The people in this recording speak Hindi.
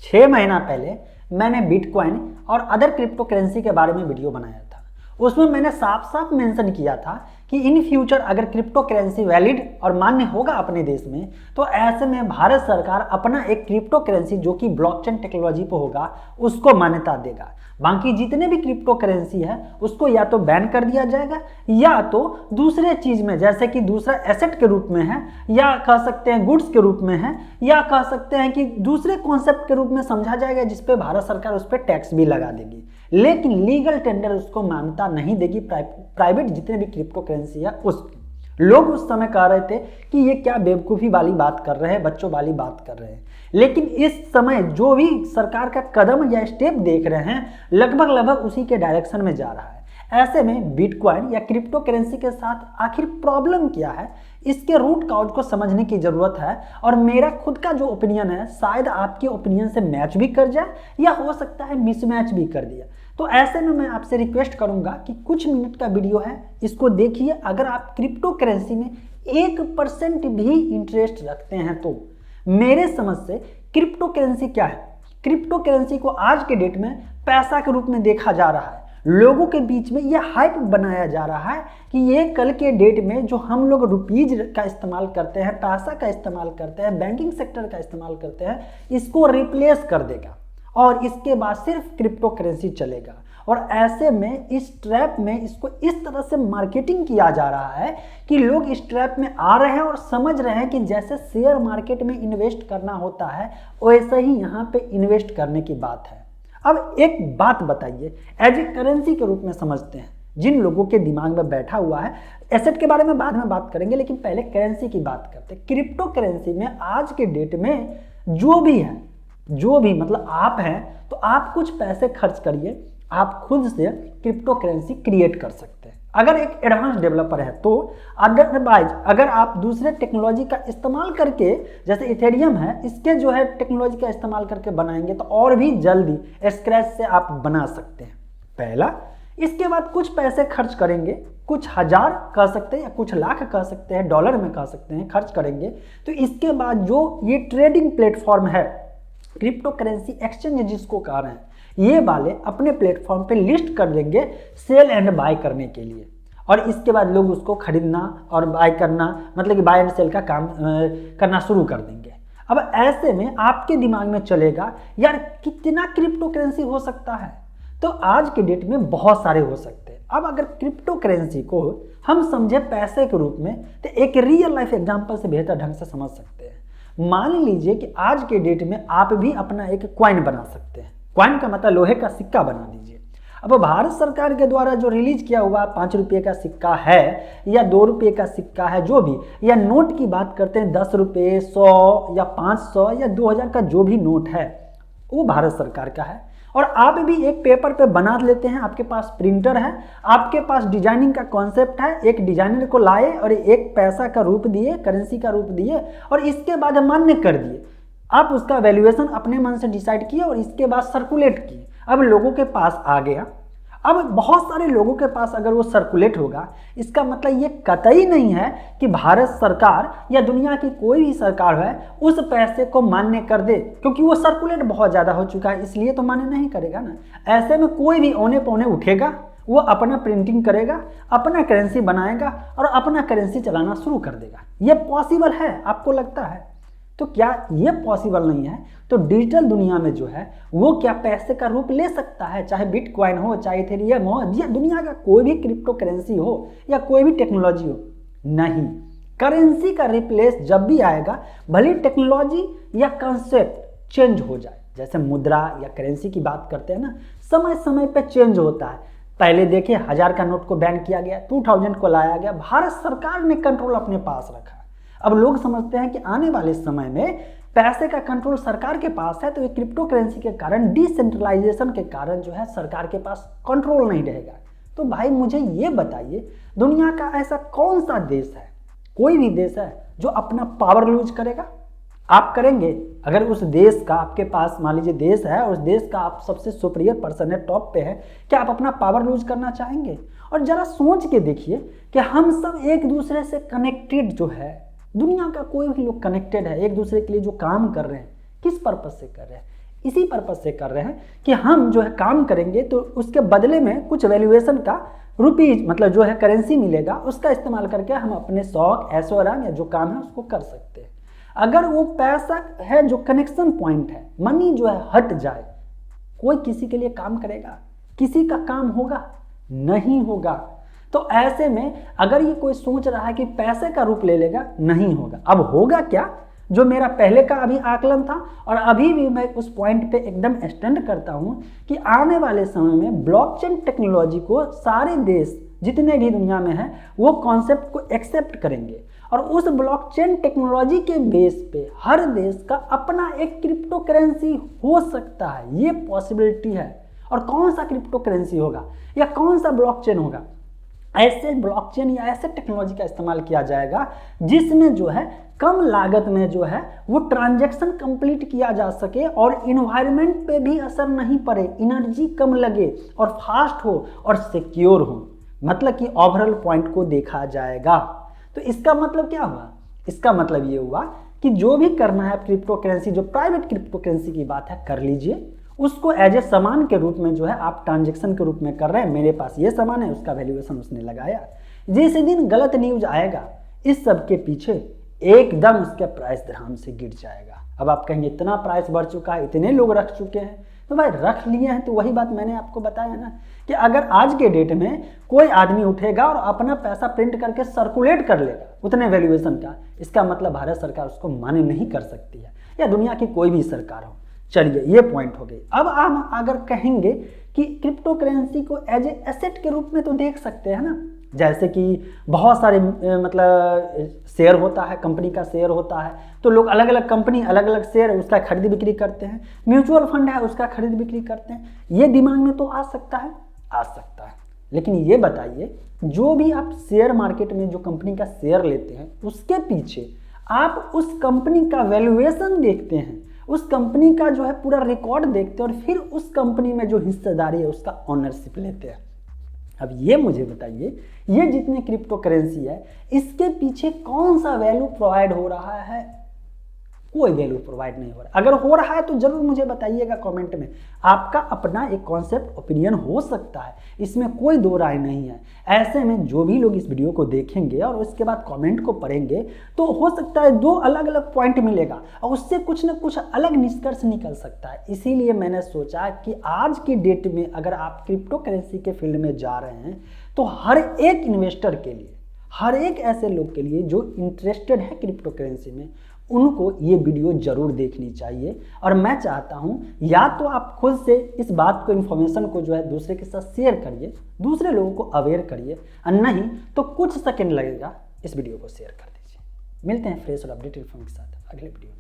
6 महीना पहले मैंने बिटकॉइन और अदर क्रिप्टो करेंसी के बारे में वीडियो बनाया था। उसमें मैंने साफ साफ मेंशन किया था कि इन फ्यूचर अगर क्रिप्टो करेंसी वैलिड और मान्य होगा अपने देश में, तो ऐसे में भारत सरकार अपना एक क्रिप्टो करेंसी जो कि ब्लॉकचेन टेक्नोलॉजी पर होगा उसको मान्यता देगा। बाकी जितने भी क्रिप्टो करेंसी है उसको या तो बैन कर दिया जाएगा या तो दूसरे चीज में, जैसे कि दूसरा एसेट के रूप में है, या कह सकते हैं गुड्स के रूप में है, या कह सकते हैं कि दूसरे कॉन्सेप्ट के रूप में समझा जाएगा जिसपे भारत सरकार उस पर टैक्स भी लगा देगी। लेकिन लीगल टेंडर उसको मान्यता नहीं देगी। प्राइवेट जितने भी क्रिप्टो करेंसी है उसकी लोग उस समय कह रहे थे कि ये क्या बेवकूफ़ी वाली बात कर रहे हैं, बच्चों वाली बात कर रहे हैं। लेकिन इस समय जो भी सरकार का कदम या स्टेप देख रहे हैं लगभग उसी के डायरेक्शन में जा रहा है। ऐसे में बिटकॉइन या क्रिप्टो करेंसी के साथ आखिर प्रॉब्लम क्या है, इसके रूट कॉज को समझने की जरूरत है। और मेरा खुद का जो ओपिनियन है शायद आपके ओपिनियन से मैच भी कर जाए या हो सकता है मिसमैच भी कर दिया। तो ऐसे में मैं आपसे रिक्वेस्ट करूंगा कि कुछ मिनट का वीडियो है, इसको देखिए। अगर आप क्रिप्टो करेंसी में 1% भी इंटरेस्ट रखते हैं तो मेरे समझ से क्रिप्टो करेंसी क्या है, क्रिप्टो करेंसी को आज के डेट में पैसा के रूप में देखा जा रहा है। लोगों के बीच में यह हाइप बनाया जा रहा है कि ये कल के डेट में जो हम लोग रुपीज का इस्तेमाल करते हैं, पैसा का इस्तेमाल करते हैं, बैंकिंग सेक्टर का इस्तेमाल करते हैं, इसको रिप्लेस कर देगा और इसके बाद सिर्फ क्रिप्टो करेंसी चलेगा। और ऐसे में इस ट्रैप में इसको इस तरह से मार्केटिंग किया जा रहा है कि लोग इस ट्रैप में आ रहे हैं और समझ रहे हैं कि जैसे शेयर मार्केट में इन्वेस्ट करना होता है वैसे ही यहाँ पे इन्वेस्ट करने की बात है। अब एक बात बताइए, एज ए करेंसी के रूप में समझते हैं जिन लोगों के दिमाग में बैठा हुआ है। एसेट के बारे में बाद में बात करेंगे, लेकिन पहले करेंसी की बात करते हैं। क्रिप्टो करेंसी में आज के डेट में जो भी मतलब आप हैं तो आप कुछ पैसे खर्च करिए, आप खुद से क्रिप्टो करेंसी क्रिएट कर सकते हैं अगर एक एडवांस डेवलपर है तो। अदरवाइज अगर आप दूसरे टेक्नोलॉजी का इस्तेमाल करके, जैसे इथेरियम है, इसके जो है टेक्नोलॉजी का इस्तेमाल करके बनाएंगे तो और भी जल्दी स्क्रैच से आप बना सकते हैं, पहला। इसके बाद कुछ पैसे खर्च करेंगे, कुछ हजार कह सकते हैं या कुछ लाख कह सकते हैं, डॉलर में कह सकते हैं, खर्च करेंगे तो इसके बाद जो ये ट्रेडिंग प्लेटफॉर्म है, क्रिप्टो करेंसी एक्सचेंज जिसको कह रहे हैं, ये वाले अपने प्लेटफॉर्म पे लिस्ट कर देंगे सेल एंड बाय करने के लिए। और इसके बाद लोग उसको खरीदना और बाय करना, मतलब कि बाय एंड सेल का काम करना शुरू कर देंगे। अब ऐसे में आपके दिमाग में चलेगा यार कितना क्रिप्टो करेंसी हो सकता है, तो आज के डेट में बहुत सारे हो सकते हैं। अब अगर क्रिप्टो करेंसी को हम समझे पैसे के रूप में तो एक रियल लाइफ एग्जाम्पल से बेहतर ढंग से समझ सकते हैं। मान लीजिए कि आज के डेट में आप भी अपना एक कॉइन बना सकते हैं। कॉइन का मतलब लोहे का सिक्का बना दीजिए। अब भारत सरकार के द्वारा जो रिलीज किया हुआ 5 रुपये का सिक्का है या 2 रुपये का सिक्का है, जो भी, या नोट की बात करते हैं 10 रुपये, 100 या 500 या 2000 का जो भी नोट है वो भारत सरकार का है। और आप भी एक पेपर पे बना लेते हैं, आपके पास प्रिंटर है, आपके पास डिजाइनिंग का कॉन्सेप्ट है, एक डिजाइनर को लाए और एक पैसा का रूप दिए, करेंसी का रूप दिए और इसके बाद मान्य कर दिए। आप उसका वैल्यूएशन अपने मन से डिसाइड किए और इसके बाद सर्कुलेट किए। अब लोगों के पास आ गया। अब बहुत सारे लोगों के पास अगर वो सर्कुलेट होगा, इसका मतलब ये कतई नहीं है कि भारत सरकार या दुनिया की कोई भी सरकार है उस पैसे को मान्य कर दे, क्योंकि वो सर्कुलेट बहुत ज़्यादा हो चुका है, इसलिए तो मान्य नहीं करेगा ना। ऐसे में कोई भी औने पौने उठेगा, वो अपना प्रिंटिंग करेगा, अपना करेंसी बनाएगा और अपना करेंसी चलाना शुरू कर देगा। ये पॉसिबल है? आपको लगता है? तो क्या ये पॉसिबल नहीं है? तो डिजिटल दुनिया में जो है वो क्या पैसे का रूप ले सकता है, चाहे बिटकॉइन हो, चाहे इथेरियम हो, या दुनिया का कोई भी क्रिप्टो करेंसी हो या कोई भी टेक्नोलॉजी हो? नहीं। करेंसी का रिप्लेस जब भी आएगा, भले टेक्नोलॉजी या कंसेप्ट चेंज हो जाए, जैसे मुद्रा या करेंसी की बात करते हैं ना, समय समय पे चेंज होता है। पहले देखिए 1000 का नोट को बैन किया गया, 2000 को लाया गया, भारत सरकार ने कंट्रोल अपने पास रखा। अब लोग समझते हैं कि आने वाले समय में पैसे का कंट्रोल सरकार के पास है, तो ये क्रिप्टो करेंसी के कारण, डिसेंट्रलाइजेशन के कारण जो है सरकार के पास कंट्रोल नहीं रहेगा। तो भाई मुझे ये बताइए, दुनिया का ऐसा कौन सा देश है, कोई भी देश है जो अपना पावर लूज करेगा? आप करेंगे? अगर उस देश का आपके पास, मान लीजिए देश है, उस देश का आप सबसे सुपीरियर पर्सन है, टॉप पे है, क्या आप अपना पावर लूज करना चाहेंगे? और जरा सोच के देखिए कि हम सब एक दूसरे से कनेक्टेड जो है, दुनिया का कोई भी लोग कनेक्टेड है, एक दूसरे के लिए जो काम कर रहे हैं, किस पर्पज से कर रहे हैं? इसी पर्पज से कर रहे हैं कि हम जो है काम करेंगे तो उसके बदले में कुछ वैल्यूएशन का रुपीज मतलब जो है करेंसी मिलेगा, उसका इस्तेमाल करके हम अपने शौक ऐशो आराम या जो काम है उसको कर सकते हैं। अगर वो पैसा है जो कनेक्शन पॉइंट है, मनी जो है हट जाए, कोई किसी के लिए काम करेगा? किसी का काम होगा? नहीं होगा। तो ऐसे में अगर ये कोई सोच रहा है कि पैसे का रूप ले लेगा, नहीं होगा। अब होगा क्या? जो मेरा पहले का अभी आकलन था और अभी भी मैं उस पॉइंट पे एकदम स्टैंड करता हूं कि आने वाले समय में ब्लॉकचेन टेक्नोलॉजी को सारे देश जितने भी दुनिया में हैं वो कॉन्सेप्ट को एक्सेप्ट करेंगे और उस ब्लॉकचेन टेक्नोलॉजी के बेस पे हर देश का अपना एक क्रिप्टो करेंसी हो सकता है। ये पॉसिबिलिटी है। और कौन सा क्रिप्टो करेंसी होगा या कौन सा ब्लॉकचेन होगा? ऐसे ब्लॉकचेन या ऐसे टेक्नोलॉजी का इस्तेमाल किया जाएगा जिसमें जो है कम लागत में जो है वो ट्रांजैक्शन कंप्लीट किया जा सके और इन्वायरमेंट पे भी असर नहीं पड़े, एनर्जी कम लगे और फास्ट हो और सिक्योर हो। मतलब कि ओवरऑल पॉइंट को देखा जाएगा। तो इसका मतलब क्या हुआ? इसका मतलब ये हुआ कि जो भी करना है क्रिप्टो करेंसी, जो प्राइवेट क्रिप्टो करेंसी की बात है, कर लीजिए। उसको एज ए सामान के रूप में जो है आप ट्रांजैक्शन के रूप में कर रहे हैं। मेरे पास ये सामान है, उसका वैल्यूएशन उसने लगाया। जिस दिन गलत न्यूज आएगा इस सब के पीछे एकदम उसका प्राइस धड़ाम से गिर जाएगा। अब आप कहेंगे इतना प्राइस बढ़ चुका है, इतने लोग रख चुके हैं, तो भाई रख लिए हैं तो वही बात मैंने आपको बताया ना कि अगर आज के डेट में कोई आदमी उठेगा और अपना पैसा प्रिंट करके सर्कुलेट कर लेगा उतने वैल्यूएशन का, इसका मतलब भारत सरकार उसको मान्य नहीं कर सकती है या दुनिया की कोई भी सरकार हो। चलिए ये पॉइंट हो गई। अब हम अगर कहेंगे कि क्रिप्टो करेंसी को एज ए एसेट के रूप में तो देख सकते हैं ना, जैसे कि बहुत सारे मतलब शेयर होता है, कंपनी का शेयर होता है, तो लोग अलग अलग कंपनी अलग अलग शेयर उसका खरीद बिक्री करते हैं। म्यूचुअल फंड है उसका खरीद बिक्री करते हैं। ये दिमाग में तो आ सकता है, आ सकता है। लेकिन ये बताइए, जो भी आप शेयर मार्केट में जो कंपनी का शेयर लेते हैं उसके पीछे आप उस कंपनी का वैल्यूएशन देखते हैं, उस कंपनी का जो है पूरा रिकॉर्ड देखते हैं और फिर उस कंपनी में जो हिस्सेदारी है उसका ओनरशिप लेते हैं। अब ये मुझे बताइए, ये जितने क्रिप्टो करेंसी है इसके पीछे कौन सा वैल्यू प्रोवाइड हो रहा है? कोई वैल्यू प्रोवाइड नहीं हो रहा। अगर हो रहा है तो जरूर मुझे बताइएगा कमेंट में। आपका अपना एक कॉन्सेप्ट ओपिनियन हो सकता है, इसमें कोई दो राय नहीं है। ऐसे में जो भी लोग इस वीडियो को देखेंगे और उसके बाद कमेंट को पढ़ेंगे तो हो सकता है दो अलग अलग पॉइंट मिलेगा और उससे कुछ ना कुछ अलग निष्कर्ष निकल सकता है। इसीलिए मैंने सोचा कि आज की डेट में अगर आप क्रिप्टो करेंसी के फील्ड में जा रहे हैं तो हर एक इन्वेस्टर के लिए, हर एक ऐसे लोग के लिए जो इंटरेस्टेड है क्रिप्टो करेंसी में, उनको ये वीडियो जरूर देखनी चाहिए। और मैं चाहता हूँ या तो आप खुद से इस बात को, इन्फॉर्मेशन को जो है दूसरे के साथ शेयर करिए, दूसरे लोगों को अवेयर करिए, और नहीं तो कुछ सेकंड लगेगा इस वीडियो को शेयर कर दीजिए। मिलते हैं फ्रेश और अपडेटेड इन्फॉर्मेशन के साथ अगले वीडियो में।